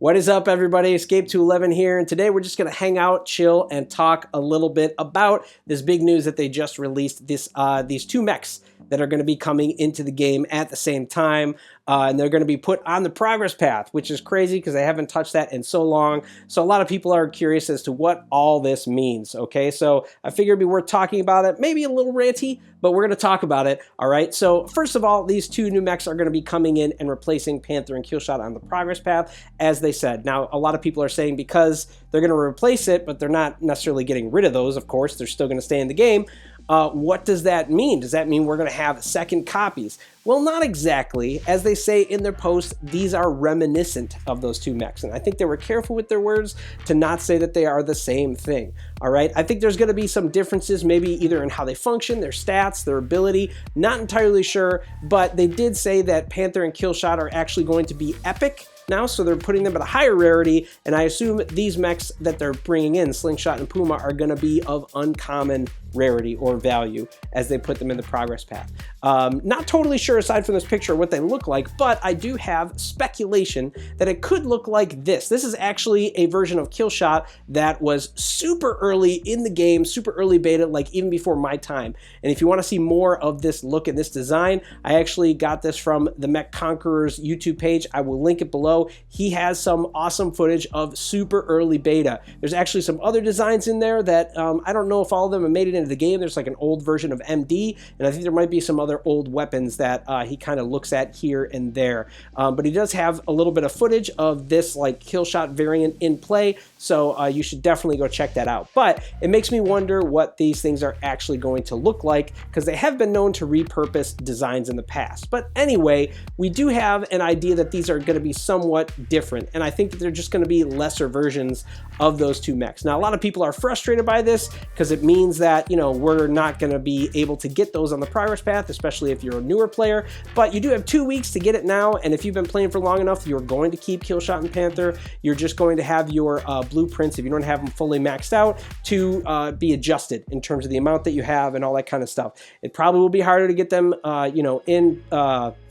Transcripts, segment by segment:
What is up, everybody? Escape211 here, and today we're just going to hang out, chill, and talk a little bit about this big news that they just released, these two mechs that are going to be coming into the game at the same time, and they're going to be put on the progress path, which is crazy because I haven't touched that in so long. So a lot of people are curious as to what all this means, okay? So I figured it'd be worth talking about it, maybe a little ranty, but we're going to talk about it, all right? So first of all, these two new mechs are going to be coming in and replacing Panther and Killshot on the progress path, as they said. Now, a lot of people are saying because they're going to replace it, but they're not necessarily getting rid of those, of course, they're still going to stay in the game. What does that mean? Does that mean we're going to have second copies? Well, not exactly. As they say in their post, these are reminiscent of those two mechs. And I think they were careful with their words to not say that they are the same thing. All right. I think there's going to be some differences, maybe either in how they function, their stats, their ability. Not entirely sure, but they did say that Panther and Killshot are actually going to be epic now, so they're putting them at a higher rarity, and I assume these mechs that they're bringing in, Slingshot and Puma, are going to be of uncommon rarity or value as they put them in the progress path. Not totally sure aside from this picture what they look like, but I do have speculation that it could look like this. This is actually a version of Killshot that was super early in the game, super early beta, like even before my time. And if you want to see more of this look and this design, I actually got this from the Mech Conqueror's YouTube page. I will link it below. He has some awesome footage of super early beta. There's actually some other designs in there that I don't know if all of them have made it into the game. There's like an old version of MD, and I think there might be some other old weapons that he kind of looks at here and there. But he does have a little bit of footage of this like Killshot variant in play, so you should definitely go check that out. But it makes me wonder what these things are actually going to look like, because they have been known to repurpose designs in the past. But anyway, we do have an idea that these are going to be somewhat different, and I think that they're just going to be lesser versions of those two mechs. Now, a lot of people are frustrated by this because it means that, you know, we're not going to be able to get those on the progress path, especially if you're a newer player, but you do have 2 weeks to get it now, and if you've been playing for long enough, you're going to keep Killshot and Panther. You're just going to have your blueprints, if you don't have them fully maxed out, to be adjusted in terms of the amount that you have and all that kind of stuff. It probably will be harder to get them, you know, in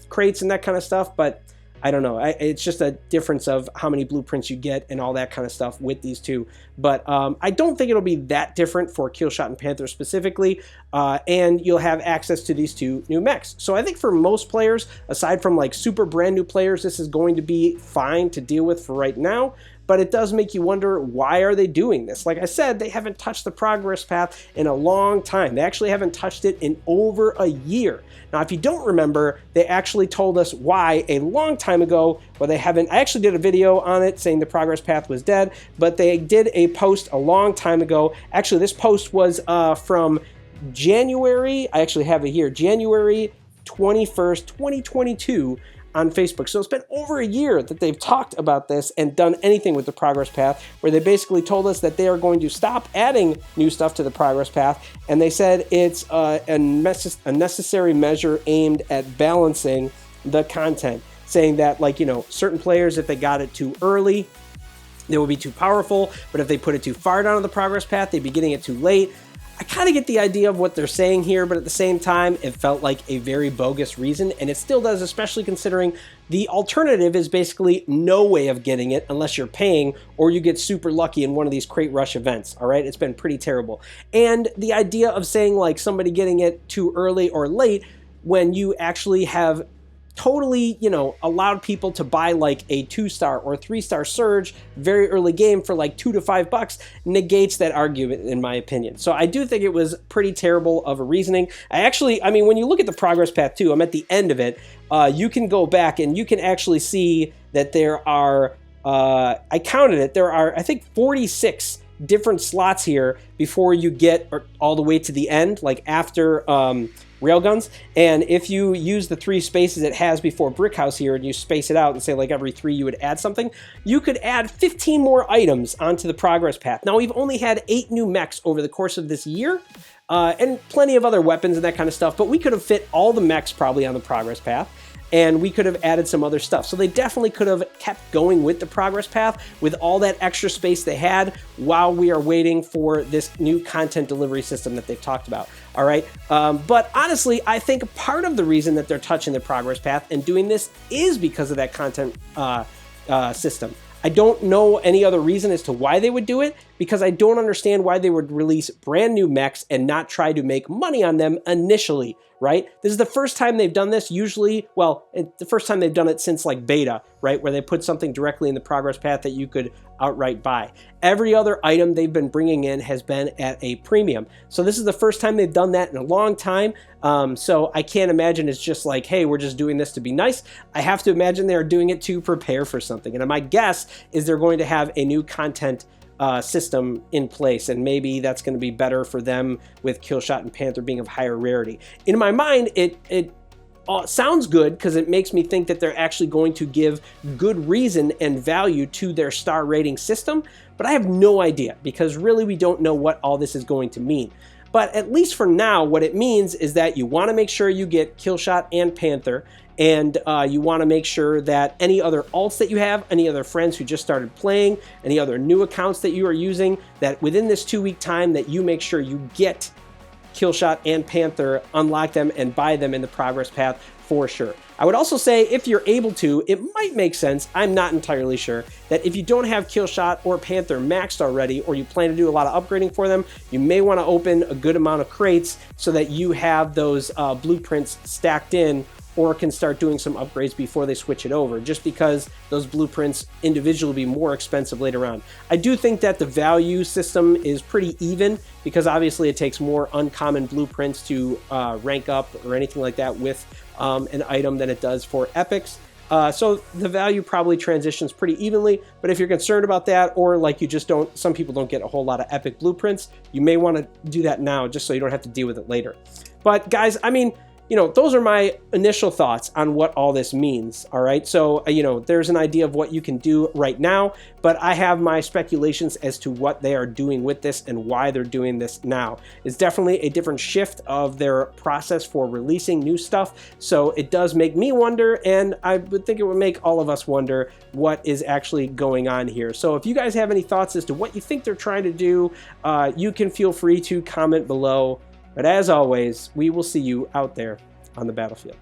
crates and that kind of stuff, but I don't know. It's just a difference of how many blueprints you get and all that kind of stuff with these two. But I don't think it'll be that different for Killshot and Panther specifically. And you'll have access to these two new mechs. So I think for most players, aside from like super brand new players, this is going to be fine to deal with for right now. But it does make you wonder, why are they doing this? Like I said, they haven't touched the progress path in a long time. They actually haven't touched it in over a year. Now, if you don't remember, they actually told us why a long time ago. Well, they haven't. I actually did a video on it saying the progress path was dead, but they did a post a long time ago. Actually, this post was from January. I actually have it here, January 21st, 2022. On Facebook. So it's been over a year that they've talked about this and done anything with the progress path, where they basically told us that they are going to stop adding new stuff to the progress path, and they said it's a necessary measure aimed at balancing the content, saying that, like, you know, certain players, if they got it too early, they will be too powerful, but if they put it too far down on the progress path, they'd be getting it too late. I kind of get the idea of what they're saying here, but at the same time, it felt like a very bogus reason, and it still does, especially considering the alternative is basically no way of getting it unless you're paying, or you get super lucky in one of these crate rush events, all right? It's been pretty terrible. And the idea of saying, like, somebody getting it too early or late when you actually have totally, you know, allowed people to buy like a 2-star or 3-star surge very early game for like $2 to $5 negates that argument, in my opinion. So I do think it was pretty terrible of a reasoning. I mean, when you look at the progress path too, I'm at the end of it, you can go back and you can actually see that there are, I counted it, there are, I think, 46 different slots here before you get all the way to the end, like after railguns. And if you use the 3 spaces it has before brickhouse here, and you space it out and say like every 3 you would add something, you could add 15 more items onto the progress path. Now, we've only had 8 new mechs over the course of this year, and plenty of other weapons and that kind of stuff, but we could have fit all the mechs probably on the progress path, and we could have added some other stuff. So they definitely could have kept going with the progress path with all that extra space they had while we are waiting for this new content delivery system that they've talked about. All right. But honestly, I think part of the reason that they're touching the progress path and doing this is because of that content system. I don't know any other reason as to why they would do it, because I don't understand why they would release brand new mechs and not try to make money on them initially, right? This is the first time they've done this, usually, well, the first time they've done it since like beta, right? Where they put something directly in the progress path that you could outright buy. Every other item they've been bringing in has been at a premium. So this is the first time they've done that in a long time. So I can't imagine it's just like, hey, we're just doing this to be nice. I have to imagine they're doing it to prepare for something. And my guess is they're going to have a new content system in place, and maybe that's going to be better for them with killshot and panther being of higher rarity. In my mind, it sounds good because it makes me think that they're actually going to give good reason and value to their star rating system, but I have no idea because really we don't know what all this is going to mean. But at least for now, what it means is that you want to make sure you get killshot and panther, and you want to make sure that any other alts that you have, any other friends who just started playing, any other new accounts that you are using, that within this 2-week time that you make sure you get killshot and panther, unlock them, and buy them in the progress path for sure. I would also say if you're able to, it might make sense, I'm not entirely sure, that if you don't have killshot or panther maxed already, or you plan to do a lot of upgrading for them, you may want to open a good amount of crates so that you have those blueprints stacked in, or can start doing some upgrades before they switch it over, just because those blueprints individually will be more expensive later on. I do think that the value system is pretty even, because obviously it takes more uncommon blueprints to rank up or anything like that with an item than it does for epics. So the value probably transitions pretty evenly, but if you're concerned about that, or like you just don't, some people don't get a whole lot of epic blueprints, you may want to do that now just so you don't have to deal with it later. But guys, I mean, you know, those are my initial thoughts on what all this means, all right? So, you know, there's an idea of what you can do right now, but I have my speculations as to what they are doing with this and why they're doing this now. It's definitely a different shift of their process for releasing new stuff, so it does make me wonder, and I would think it would make all of us wonder what is actually going on here. So if you guys have any thoughts as to what you think they're trying to do, you can feel free to comment below. But as always, we will see you out there on the battlefield.